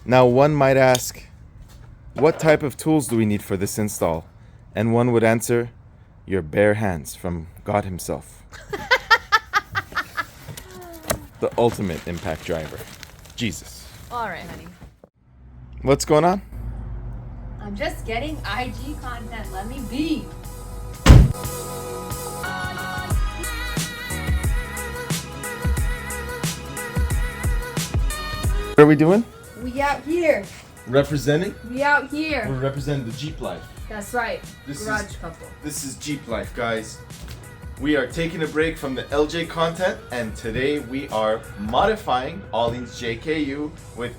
Now one might ask, what type of tools do we need for this install? And one would answer, your bare hands from God himself. The ultimate impact driver. Jesus. All right, honey. What's going on? I'm just getting IG content. Let me be. What are we doing? We out here. Representing? We out here. We're representing the Jeep life. That's right. This Garage couple. This is Jeep life, guys. We are taking a break from the LJ content, and today we are modifying Ollie's JKU with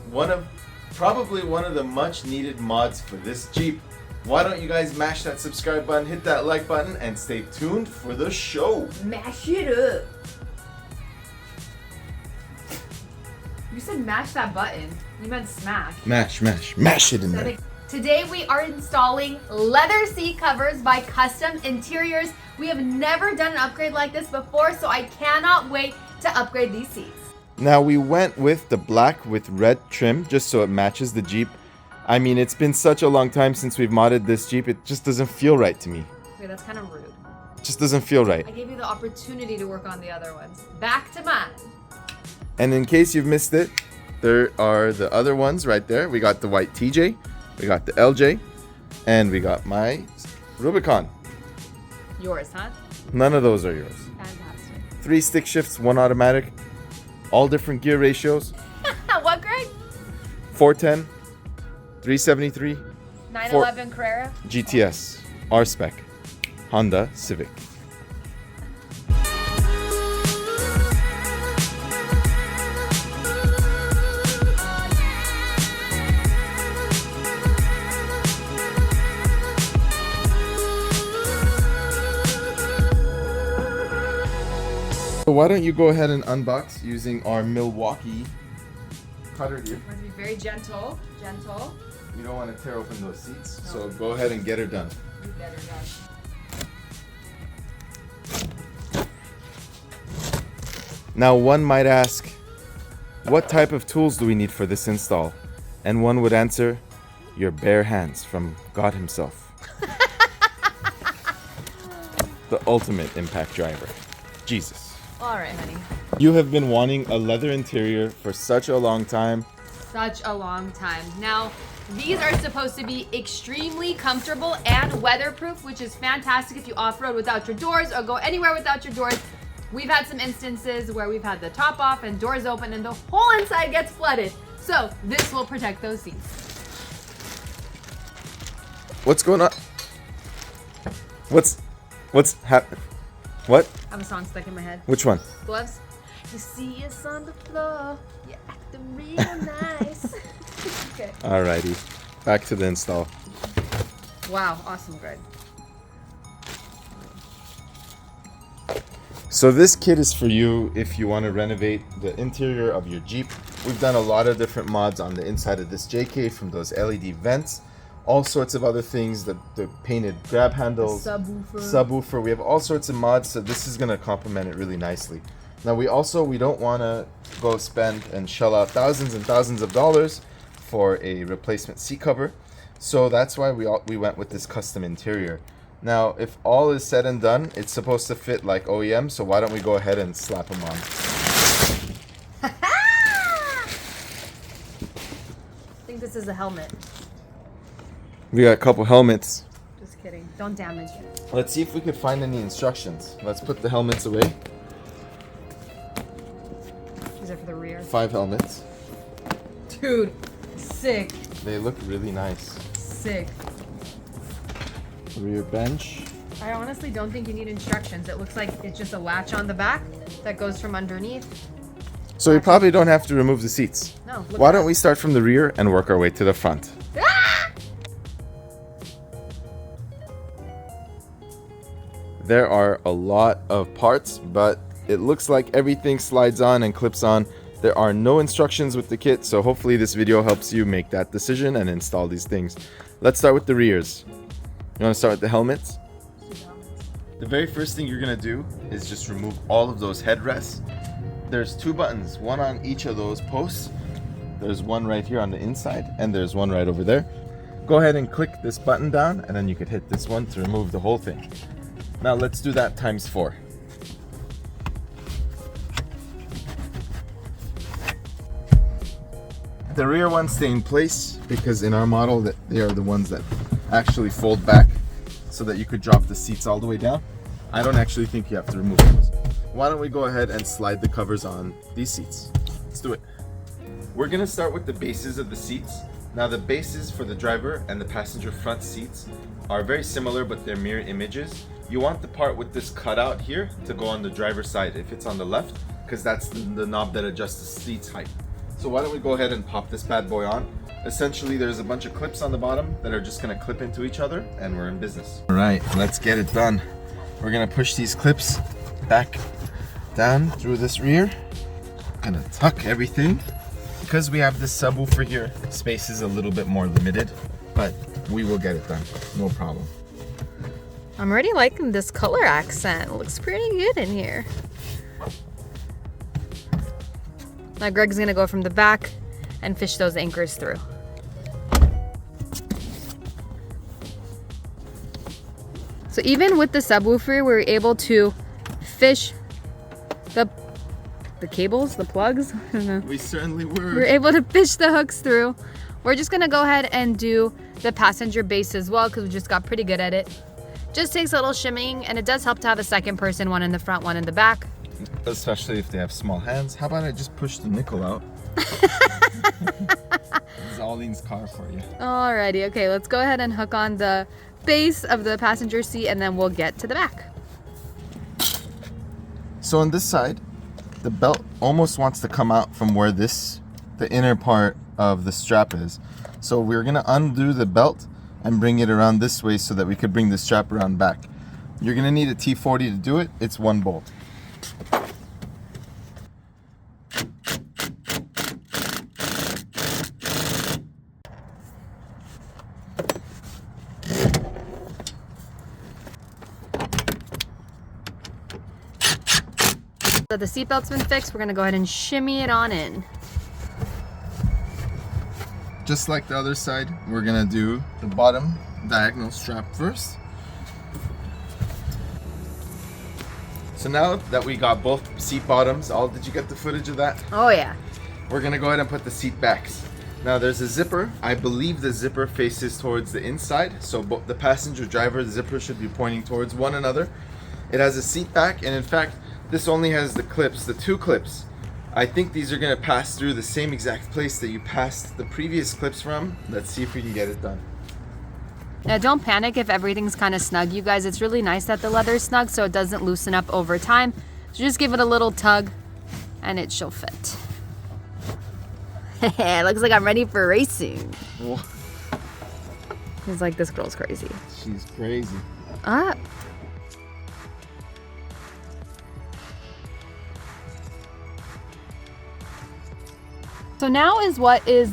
probably one of the much needed mods for this Jeep. Why don't you guys mash that subscribe button, hit that like button, and stay tuned for the show. Mash it up. You said mash that button. You meant smash. Mash it in there. Today we are installing leather seat covers by Kustom Interiors. We have never done an upgrade like this before, so I cannot wait to upgrade these seats. Now we went with the black with red trim just so it matches the Jeep. I mean, it's been such a long time since we've modded this Jeep, it just doesn't feel right to me. Okay, that's kind of rude. It just doesn't feel right. I gave you the opportunity to work on the other ones. Back to mine. And in case you've missed it, there are the other ones right there. We got the white TJ, we got the LJ, and we got my Rubicon. Yours, huh? None of those are yours. Fantastic. 3 stick shifts, 1 automatic, all different gear ratios. What grade? 410, 373, 911 Carrera. GTS, R-Spec, Honda Civic. So why don't you go ahead and unbox using our Milwaukee cutter gear. Want to be very gentle. Gentle. You don't want to tear open those seats, so go ahead and get her done. You get her done. Now one might ask, what type of tools do we need for this install? And one would answer, your bare hands from God himself. The ultimate impact driver. Jesus. All right, honey. You have been wanting a leather interior for such a long time. Such a long time. Now, these are supposed to be extremely comfortable and weatherproof, which is fantastic if you off-road without your doors or go anywhere without your doors. We've had some instances where we've had the top off and doors open and the whole inside gets flooded. So this will protect those seats. What's going on? What's happening? What? I have a song stuck in my head. Which one? Gloves. You see us on the floor. You're acting real nice. Okay. Alrighty. Back to the install. Wow, awesome, Greg. So this kit is for you if you want to renovate the interior of your Jeep. We've done a lot of different mods on the inside of this JK, from those LED vents, all sorts of other things, the painted grab handles, subwoofer. We have all sorts of mods, so this is going to complement it really nicely. Now we don't want to go spend and shell out thousands and thousands of dollars for a replacement seat cover, so that's why we went with this custom interior. Now, if all is said and done, it's supposed to fit like OEM, so why don't we go ahead and slap them on. I think this is a helmet. We got a couple helmets. Just kidding. Don't damage it. Let's see if we could find any instructions. Let's put the helmets away. These are for the rear. 5 helmets. Dude, sick. They look really nice. Sick. Rear bench. I honestly don't think you need instructions. It looks like it's just a latch on the back that goes from underneath. So we probably don't have to remove the seats. No. Why don't we start from the rear and work our way to the front? Ah! There are a lot of parts, but it looks like everything slides on and clips on. There are no instructions with the kit, so hopefully this video helps you make that decision and install these things. Let's start with the rears. You want to start with the helmets? The very first thing you're going to do is just remove all of those headrests. There's 2 buttons, one on each of those posts. There's one right here on the inside, and there's one right over there. Go ahead and click this button down, and then you could hit this one to remove the whole thing. Now let's do that times 4. The rear ones stay in place because in our model that they are the ones that actually fold back so that you could drop the seats all the way down. I don't actually think you have to remove those. Why don't we go ahead and slide the covers on these seats? Let's do it. We're gonna start with the bases of the seats. Now the bases for the driver and the passenger front seats are very similar, but they're mirror images. You want the part with this cutout here to go on the driver's side if it's on the left, because that's the knob that adjusts the seat's height. So why don't we go ahead and pop this bad boy on. Essentially, there's a bunch of clips on the bottom that are just gonna clip into each other, and we're in business. All right, let's get it done. We're gonna push these clips back down through this rear. Gonna tuck everything. Because we have this subwoofer here, space is a little bit more limited, but we will get it done, no problem. I'm already liking this color accent. It looks pretty good in here. Now Greg's gonna go from the back and fish those anchors through. So even with the subwoofer, we were able to fish the cables, the plugs. We certainly were. We're able to fish the hooks through. We're just gonna go ahead and do the passenger base as well because we just got pretty good at it. Just takes a little shimmying, and it does help to have a second person, one in the front, one in the back. Especially if they have small hands. How about I just push the nickel out? This is Aline's car for you. Alrighty, okay, let's go ahead and hook on the base of the passenger seat, and then we'll get to the back. So on this side, the belt almost wants to come out from where the inner part of the strap is. So we're gonna undo the belt and bring it around this way so that we could bring the strap around back. You're gonna need a T40 to do it. It's 1 bolt. So the seatbelt's been fixed. We're gonna go ahead and shimmy it on in. Just like the other side, we're gonna do the bottom diagonal strap first. So now that we got both seat bottoms, did you get the footage of that? Oh yeah. We're gonna go ahead and put the seat backs. Now there's a zipper. I believe the zipper faces towards the inside, so both the passenger driver, the zipper should be pointing towards one another. It has a seat back, and in fact, this only has the clips, the 2 clips. I think these are gonna pass through the same exact place that you passed the previous clips from. Let's see if we can get it done. Now don't panic if everything's kind of snug, you guys. It's really nice that the leather is snug so it doesn't loosen up over time. So just give it a little tug and it shall fit. It looks like I'm ready for racing. Well, He's like, this girl's crazy. she's crazy. So now is what is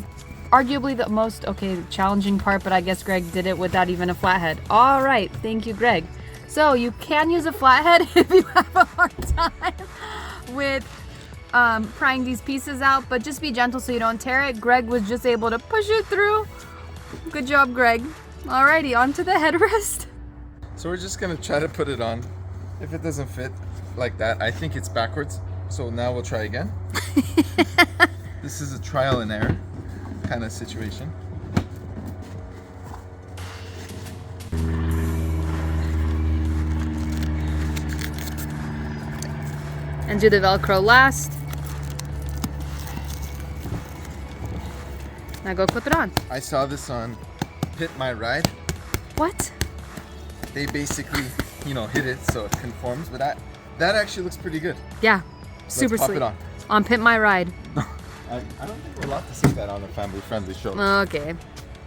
arguably the most, challenging part, but I guess Greg did it without even a flathead. All right, thank you, Greg. So you can use a flathead if you have a hard time with prying these pieces out, but just be gentle so you don't tear it. Greg was just able to push it through. Good job, Greg. Alrighty, onto the headrest. So we're just gonna try to put it on. If it doesn't fit like that, I think it's backwards. So now we'll try again. This is a trial and error kind of situation. And do the Velcro last. Now go clip it on. I saw this on Pit My Ride. What? They basically, hit it so it conforms, but that actually looks pretty good. Yeah, super Let's pop sleek. it on. On Pit My Ride. I don't think we're allowed to say that on a family-friendly show. Okay.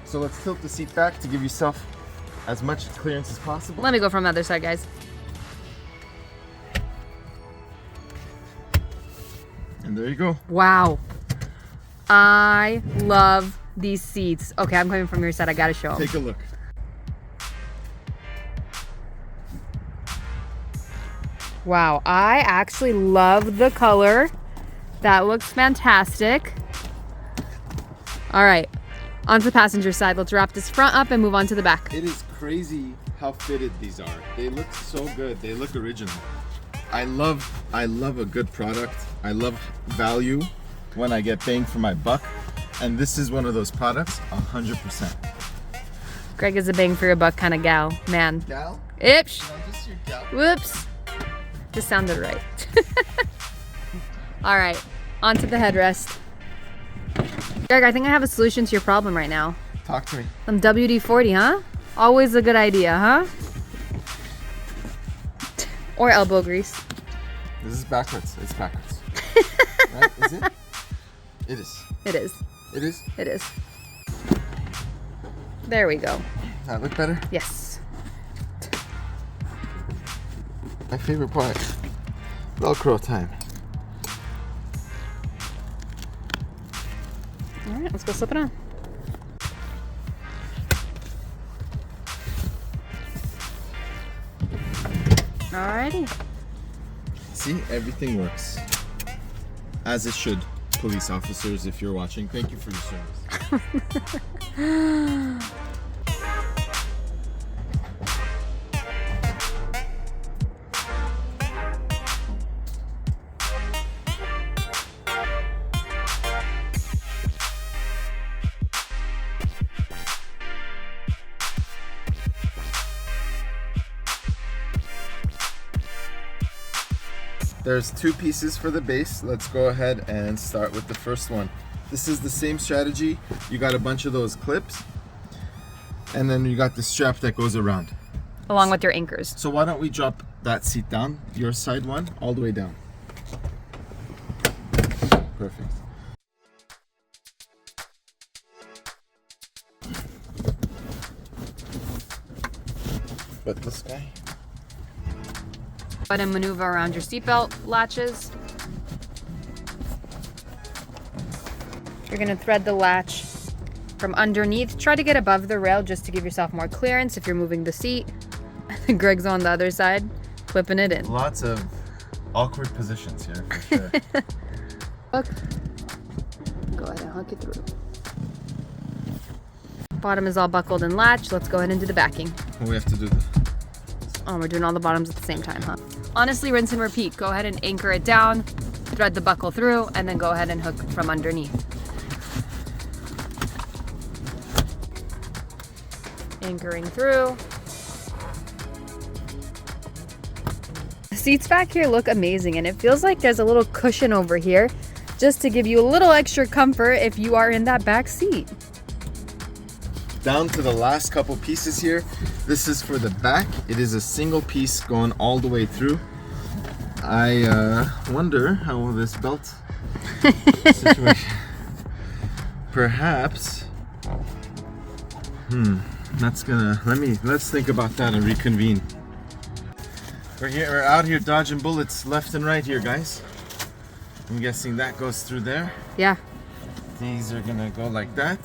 So let's tilt the seat back to give yourself as much clearance as possible. Let me go from the other side, guys. And there you go. Wow. I love these seats. Okay, I'm coming from your side. I gotta show them. Take a look. Wow, I actually love the color. That looks fantastic. All right, onto the passenger side. Let's wrap this front up and move on to the back. It is crazy how fitted these are. They look so good. They look original. I love a good product. I love value when I get bang for my buck. And this is one of those products, 100%. Greg is a bang for your buck kind of gal, man. Gal? Ips. I'm just your gal. Whoops. Just sounded right. All right, onto the headrest. Greg, I think I have a solution to your problem right now. Talk to me. Some WD-40, huh? Always a good idea, huh? Or elbow grease. This is backwards. It's backwards. Right? Is it? It is. It is. It is? It is. There we go. Does that look better? Yes. My favorite part. Velcro time. All right, let's go slip it on. Alrighty. See, everything works. As it should. Police officers, if you're watching, thank you for your service. There's two pieces for the base. Let's go ahead and start with the first one. This is the same strategy. You got a bunch of those clips, and then you got the strap that goes around. Along with your anchors. So why don't we drop that seat down, your side one, all the way down. Perfect. But this guy. Go ahead and maneuver around your seatbelt latches. You're gonna thread the latch from underneath. Try to get above the rail just to give yourself more clearance if you're moving the seat. Greg's on the other side, clipping it in. Lots of awkward positions here, for sure. Hook. Go ahead and hook it through. Bottom is all buckled and latched. Let's go ahead and do the backing. We have to do the... Oh, we're doing all the bottoms at the same time, huh? Honestly, rinse and repeat. Go ahead and anchor it down, thread the buckle through, and then go ahead and hook from underneath. Anchoring through. The seats back here look amazing, and it feels like there's a little cushion over here just to give you a little extra comfort if you are in that back seat. Down to the last couple pieces here. This is for the back. It is a single piece going all the way through. I wonder how this belt situation. Perhaps. Let's think about that and reconvene. We're out here dodging bullets left and right here, guys. I'm guessing that goes through there. Yeah. These are gonna go like that.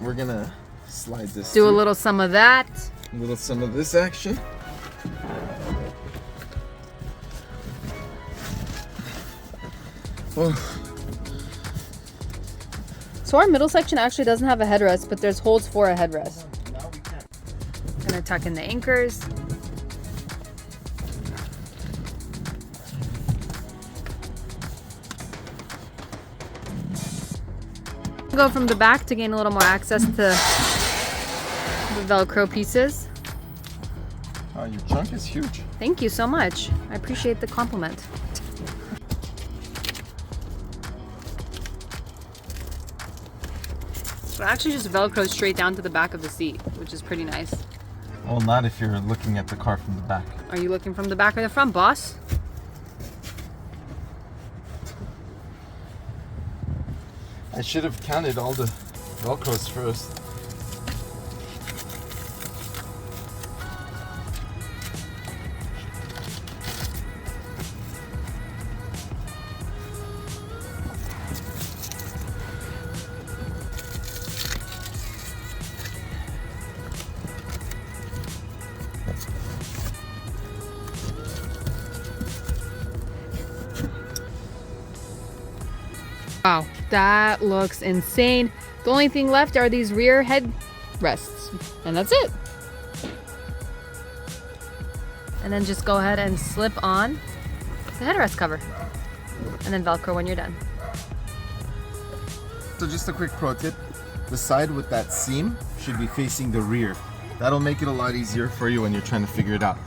We're gonna slide this. Do a little some of that. A little some of this action. Oh. So our middle section actually doesn't have a headrest, but there's holes for a headrest. Now we can. Gonna tuck in the anchors. Go from the back to gain a little more access to the Velcro pieces. Oh, your trunk is huge. Thank you so much. I appreciate the compliment. So it actually just Velcros straight down to the back of the seat, which is pretty nice. Well, not if you're looking at the car from the back. Are you looking from the back or the front, boss? I should have counted all the Velcros first. Wow. That looks insane. The only thing left are these rear head rests, and that's it. And then just go ahead and slip on the headrest cover, and then Velcro when you're done. So just a quick pro tip, the side with that seam should be facing the rear. That'll make it a lot easier for you when you're trying to figure it out.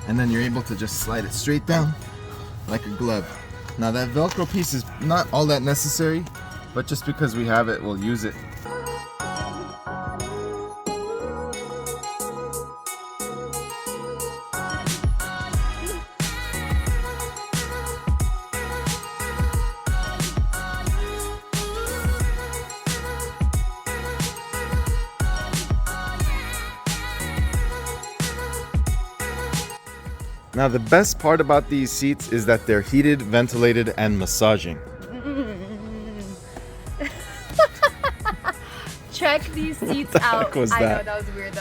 And then you're able to just slide it straight down like a glove. Now that Velcro piece is not all that necessary, but just because we have it, we'll use it. Now the best part about these seats is that they're heated, ventilated, and massaging. Check these seats out. Was I that? know, that was weird.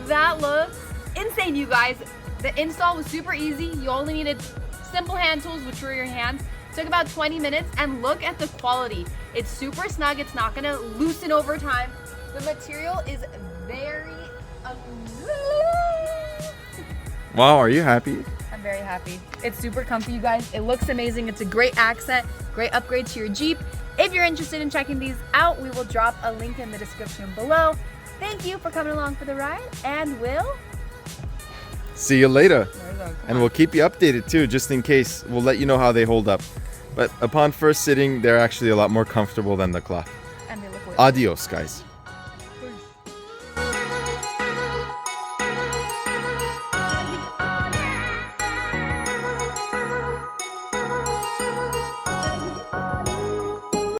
That looks insane, you guys. The install was super easy. You only needed simple hand tools, which were your hands. Took about 20 minutes, and look at the quality. It's super snug. It's not gonna loosen over time. The material is very Wow, are you happy? I'm very happy. It's super comfy, you guys. It looks amazing. It's a great accent, great upgrade to your Jeep. If you're interested in checking these out, we will drop a link in the description below. Thank you for coming along for the ride, and we'll See you later. And we'll keep you updated too, just in case. We'll let you know how they hold up. But upon first sitting, they're actually a lot more comfortable than the cloth. And they look way Adios, guys.